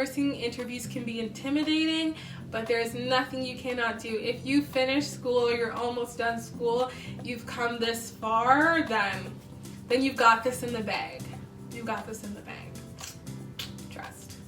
Nursing interviews can be intimidating, but there's nothing you cannot do. If you finish school or you're almost done school, you've come this far, then you've got this in the bag. You've got this in the bag. Trust.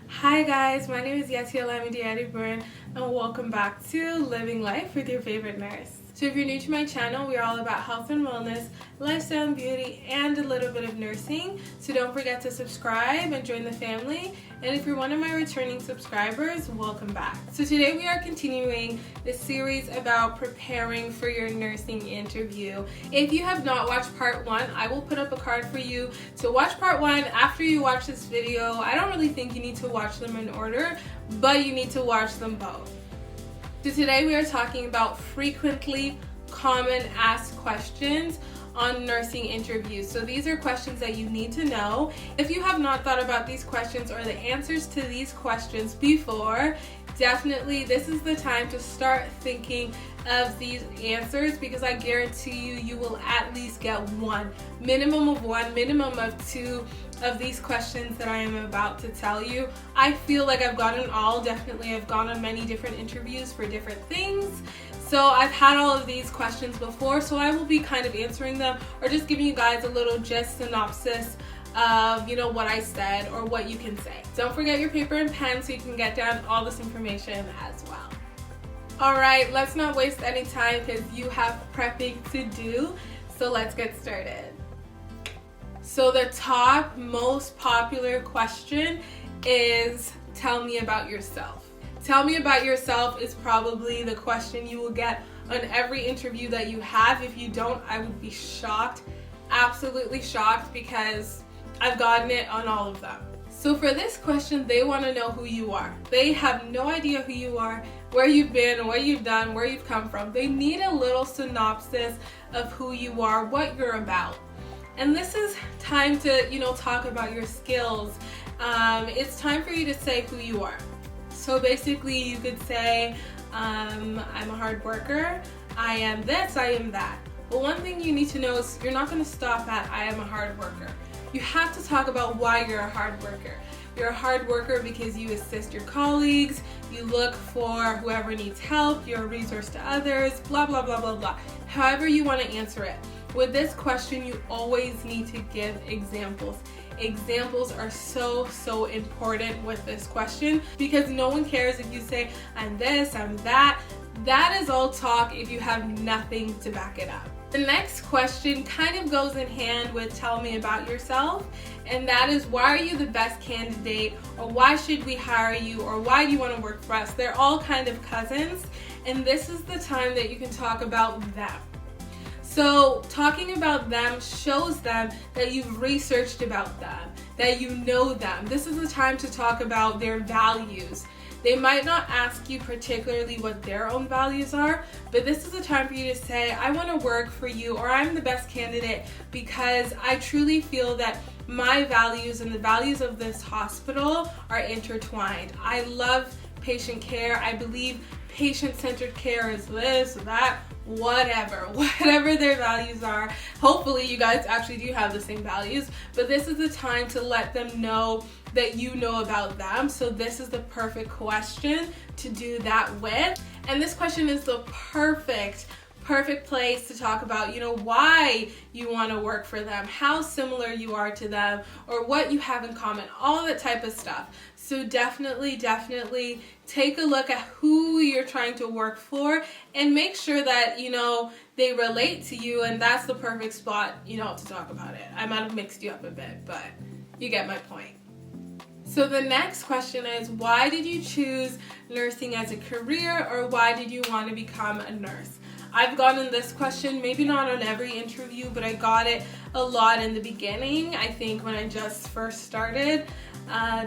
Hi guys, my name is Yatia Lamidi Burn, and welcome back to Living Life with your favorite nurse. So if you're new to my channel, we're all about health and wellness, lifestyle and beauty, and a little bit of nursing. So don't forget to subscribe and join the family. And if you're one of my returning subscribers, welcome back. So today we are continuing the series about preparing for your nursing interview. If you have not watched part 1, I will put up a card for you to watch part 1 after you watch this video. I don't really think you need to watch them in order, but you need to watch them both. So today we are talking about frequently common asked questions on nursing interviews. So these are questions that you need to know. If you have not thought about these questions or the answers to these questions before, definitely this is the time to start thinking of these answers, because I guarantee you will at least get one, minimum of 2 of these questions that I am about to tell you. I feel like I've gotten all, definitely I've gone on many different interviews for different things. So I've had all of these questions before, so I will be kind of answering them or just giving you guys a little gist synopsis of, what I said or what you can say. Don't forget your paper and pen so you can get down all this information as well. Alright, let's not waste any time because you have prepping to do, so let's get started. So the top most popular question is, tell me about yourself. Tell me about yourself is probably the question you will get on every interview that you have. If you don't, I would be shocked, absolutely shocked, because I've gotten it on all of them. So for this question, they want to know who you are. They have no idea who you are, where you've been, what you've done, where you've come from. They need a little synopsis of who you are, what you're about. And this is time to, talk about your skills. It's time for you to say who you are. So basically you could say, I'm a hard worker, I am this, I am that. But one thing you need to know is you're not going to stop at I am a hard worker. You have to talk about why you're a hard worker. You're a hard worker because you assist your colleagues, you look for whoever needs help, you're a resource to others, blah, blah, blah, blah, blah. However you want to answer it. With this question, you always need to give examples. Examples are so important with this question, because no one cares if you say, I'm this, I'm that. That is all talk if you have nothing to back it up. The next question kind of goes in hand with tell me about yourself, and that is, why are you the best candidate, or why should we hire you, or why do you want to work for us? They're all kind of cousins, and this is the time that you can talk about them. So talking about them shows them that you've researched about them, that you know them. This is the time to talk about their values. They might not ask you particularly what their own values are, but this is the time for you to say, I want to work for you, or I'm the best candidate because I truly feel that my values and the values of this hospital are intertwined. I love patient care. I believe patient-centered care is this, that, whatever their values are. Hopefully you guys actually do have the same values, but this is the time to let them know that you know about them. So this is the perfect question to do that with. And this question is the perfect place to talk about, why you want to work for them, how similar you are to them, or what you have in common, all that type of stuff. So definitely take a look at who you're trying to work for and make sure that, they relate to you, and that's the perfect spot, to talk about it. I might have mixed you up a bit, but you get my point. So the next question is, why did you choose nursing as a career, or why did you want to become a nurse? I've gotten this question, maybe not on every interview, but I got it a lot in the beginning, I think when I just first started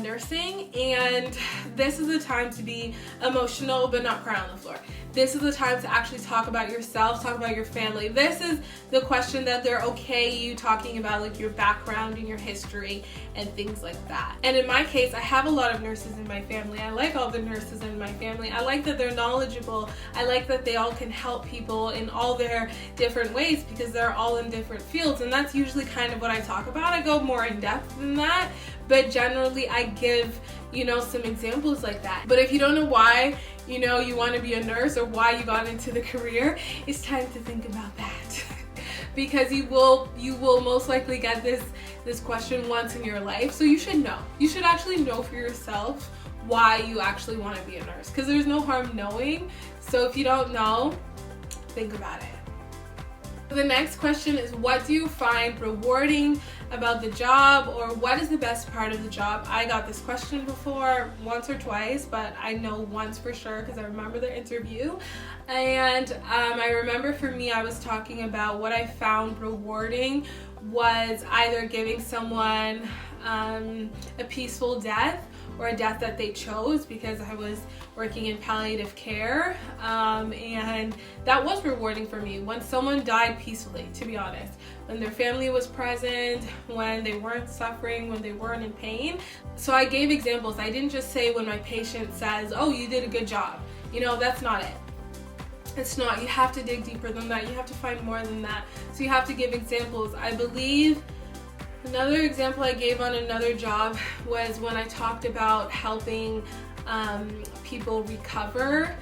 nursing. And this is the time to be emotional but not cry on the floor. This is the time to actually talk about yourself, talk about your family. This is the question that they're okay you talking about, like your background and your history and things like that. And in my case, I have a lot of nurses in my family. I like all the nurses in my family. I like that they're knowledgeable. I like that they all can help people in all their different ways because they're all in different fields. And that's usually kind of what I talk about. I go more in depth than that, but generally I give, some examples like that. But if you don't know why, you want to be a nurse or why you got into the career, it's time to think about that. Because you will most likely get this question once in your life. So you should know. You should actually know for yourself why you actually want to be a nurse, because there's no harm knowing. So if you don't know, think about it. The next question is, what do you find rewarding about the job, or what is the best part of the job? I got this question before once or twice, but I know once for sure because I remember the interview. And I remember for me, I was talking about what I found rewarding was either giving someone a peaceful death or a death that they chose, because I was working in palliative care, and that was rewarding for me when someone died peacefully, to be honest, when their family was present, when they weren't suffering, when they weren't in pain. So I gave examples. I didn't just say when my patient says, oh, you did a good job. That's not it. It's not. You have to dig deeper than that. You have to find more than that. So you have to give examples. I believe another example I gave on another job was when I talked about helping people recover.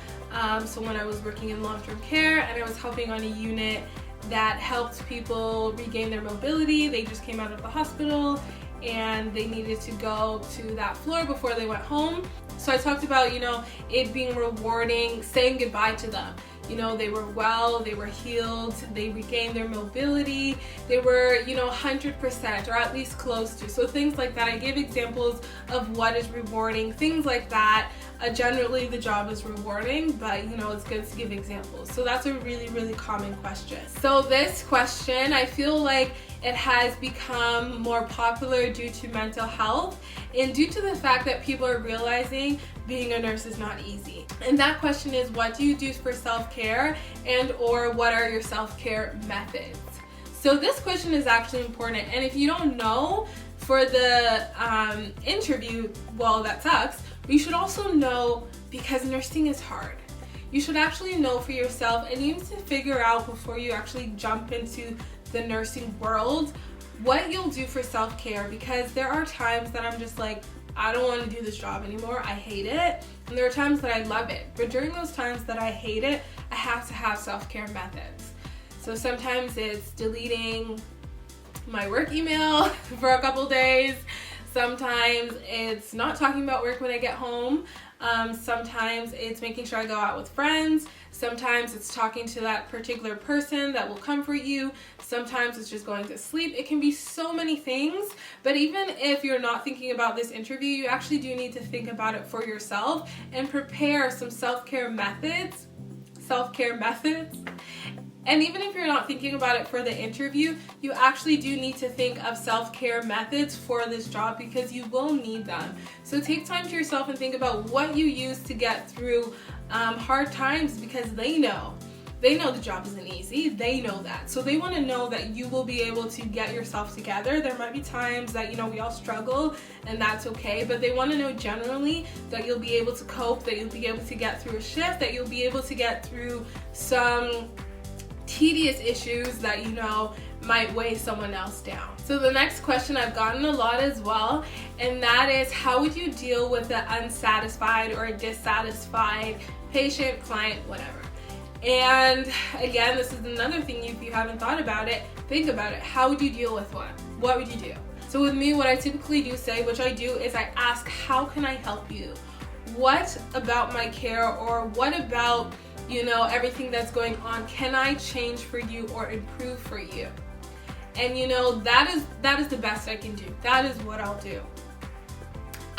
So when I was working in long-term care and I was helping on a unit that helped people regain their mobility. They just came out of the hospital and they needed to go to that floor before they went home. So I talked about, it being rewarding, saying goodbye to them. They were well, they were healed, they regained their mobility, they were, 100% or at least close to. So things like that. I give examples of what is rewarding, things like that. Generally the job is rewarding, but it's good to give examples. So that's a really, really common question. So this question, I feel like it has become more popular due to mental health and due to the fact that people are realizing being a nurse is not easy. And that question is, what do you do for self-care, and or what are your self-care methods? So this question is actually important, and if you don't know for the interview, well, that sucks. But you should also know, because nursing is hard. You should actually know for yourself, and you need to figure out before you actually jump into the nursing world what you'll do for self-care, because there are times that I'm just like, I don't want to do this job anymore. I hate it. And there are times that I love it. But during those times that I hate it, I have to have self-care methods. So sometimes it's deleting my work email for a couple days. Sometimes it's not talking about work when I get home. Sometimes it's making sure I go out with friends. Sometimes it's talking to that particular person that will comfort you. Sometimes it's just going to sleep. It can be so many things. But even if you're not thinking about this interview, you actually do need to think about it for yourself and prepare some self-care methods. And even if you're not thinking about it for the interview, you actually do need to think of self-care methods for this job, because you will need them. So take time to yourself and think about what you use to get through hard times, because they know the job isn't easy. They know that. So they want to know that you will be able to get yourself together. There might be times that, we all struggle, and that's okay. But they want to know generally that you'll be able to cope, that you'll be able to get through a shift, that you'll be able to get through some tedious issues that might weigh someone else down. So the next question I've gotten a lot as well, and that is, how would you deal with an unsatisfied or a dissatisfied patient, client, whatever? And again, this is another thing, if you haven't thought about it, think about it. How would you deal with one? What would you do? So with me, what I typically do say, which I do, is I ask, how can I help you? What about my care, or what about everything that's going on, can I change for you or improve for you? And that is the best I can do. That is what I'll do.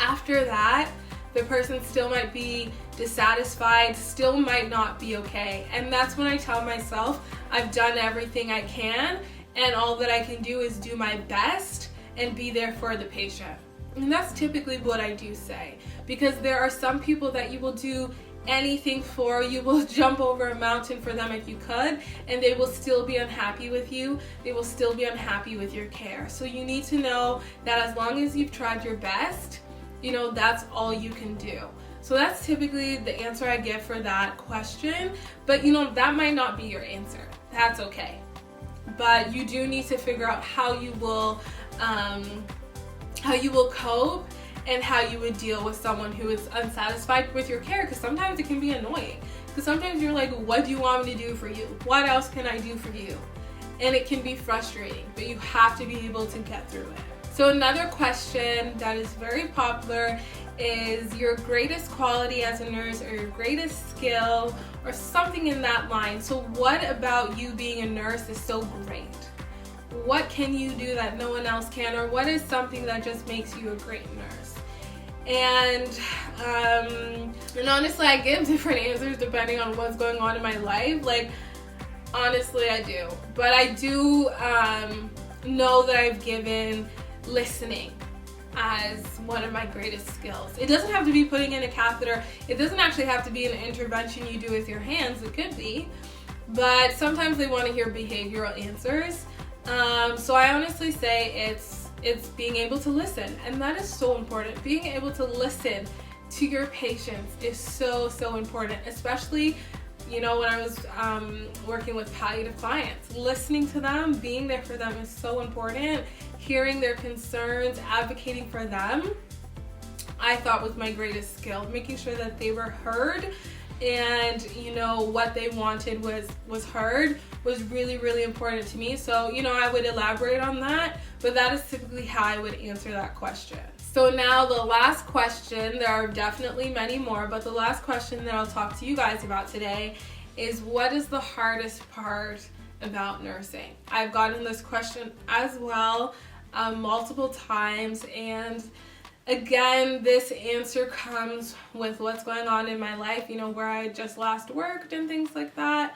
After that, the person still might be dissatisfied, still might not be okay. And that's when I tell myself I've done everything I can, and all that I can do is do my best and be there for the patient. And that's typically what I do say, because there are some people that you will do anything for. You will jump over a mountain for them if you could, and they will still be unhappy with you. They will still be unhappy with your care. So you need to know that as long as you've tried your best, you know, that's all you can do. So that's typically the answer I give for that question. But you know, that might not be your answer. That's okay. But you do need to figure out how you will cope and how you would deal with someone who is unsatisfied with your care, because sometimes it can be annoying. Because sometimes you're like, what do you want me to do for you? What else can I do for you? And it can be frustrating, but you have to be able to get through it. So another question that is very popular is your greatest quality as a nurse, or your greatest skill, or something in that line. So what about you being a nurse is so great? What can you do that no one else can, or what is something that just makes you a great nurse? And honestly, I give different answers depending on what's going on in my life. Like, honestly, I do. But I do know that I've given listening as one of my greatest skills. It doesn't have to be putting in a catheter. It doesn't actually have to be an intervention you do with your hands. It could be. But sometimes they want to hear behavioral answers. So I honestly say it's being able to listen, and that is so important. Being able to listen to your patients is so important, especially, you know, when I was working with palliative clients. Listening to them, being there for them is so important. Hearing their concerns, advocating for them, I thought was my greatest skill. Making sure that they were heard, and you know, what they wanted was heard was really important to me. So, you know, I would elaborate on that, but that is typically how I would answer that question. So now the last question, there are definitely many more, but the last question that I'll talk to you guys about today is, what is the hardest part about nursing? I've gotten this question as well multiple times, and again, this answer comes with what's going on in my life, you know, where I just last worked and things like that.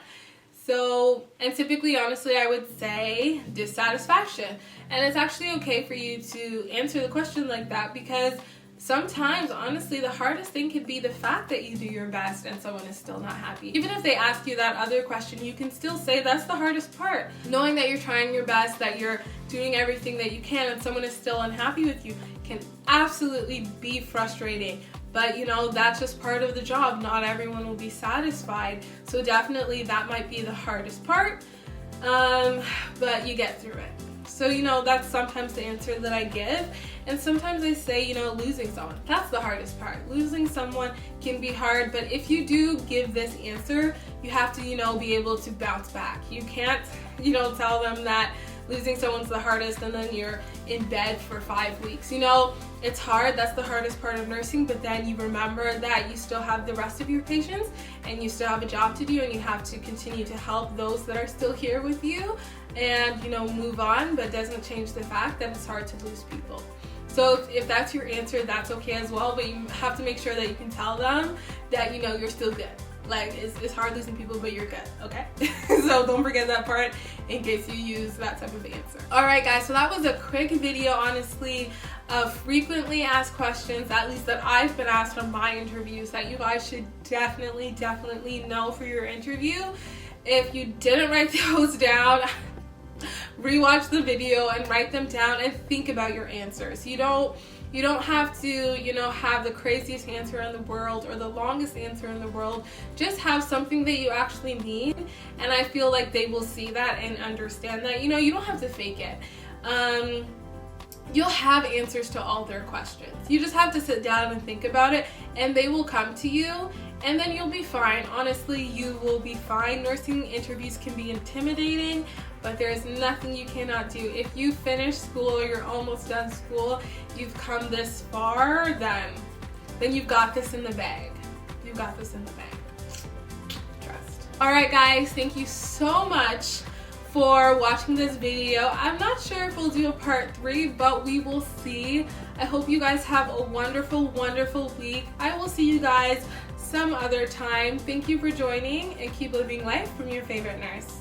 So, and typically, honestly, I would say dissatisfaction. And it's actually okay for you to answer the question like that, because sometimes, honestly, the hardest thing could be the fact that you do your best and someone is still not happy. Even if they ask you that other question, you can still say that's the hardest part. Knowing that you're trying your best, that you're doing everything that you can, and someone is still unhappy with you can absolutely be frustrating. But you know, that's just part of the job. Not everyone will be satisfied. So definitely that might be the hardest part, but you get through it. So, you know, that's sometimes the answer that I give. And sometimes I say, you know, losing someone, that's the hardest part. Losing someone can be hard, but if you do give this answer, you have to, you know, be able to bounce back. You can't, you know, tell them that losing someone's the hardest and then you're in bed for 5 weeks. You know, it's hard. That's the hardest part of nursing, but then you remember that you still have the rest of your patients and you still have a job to do, and you have to continue to help those that are still here with you and, you know, move on, but doesn't change the fact that it's hard to lose people. So if that's your answer, that's okay as well, but you have to make sure that you can tell them that, you know, you're still good. Like, it's hard losing people, but you're good, okay? So don't forget that part in case you use that type of answer. Alright guys, so that was a quick video, honestly, of frequently asked questions, at least that I've been asked on my interviews, that you guys should definitely know for your interview. If you didn't write those down, rewatch the video and write them down and think about your answers. You don't have to, you know, have the craziest answer in the world or the longest answer in the world. Just have something that you actually mean, and I feel like they will see that and understand that. You know, you don't have to fake it. You'll have answers to all their questions. You just have to sit down and think about it, and they will come to you, and then you'll be fine. Honestly, you will be fine. Nursing interviews can be intimidating, but there's nothing you cannot do. If you finish school or you're almost done school, you've come this far, then you've got this in the bag. You've got this in the bag. Trust. Alright guys, thank you so much for watching this video. I'm not sure if we'll do a part 3, but we will see. I hope you guys have a wonderful week. I will see you guys some other time. Thank you for joining, and keep living life from your favorite nurse.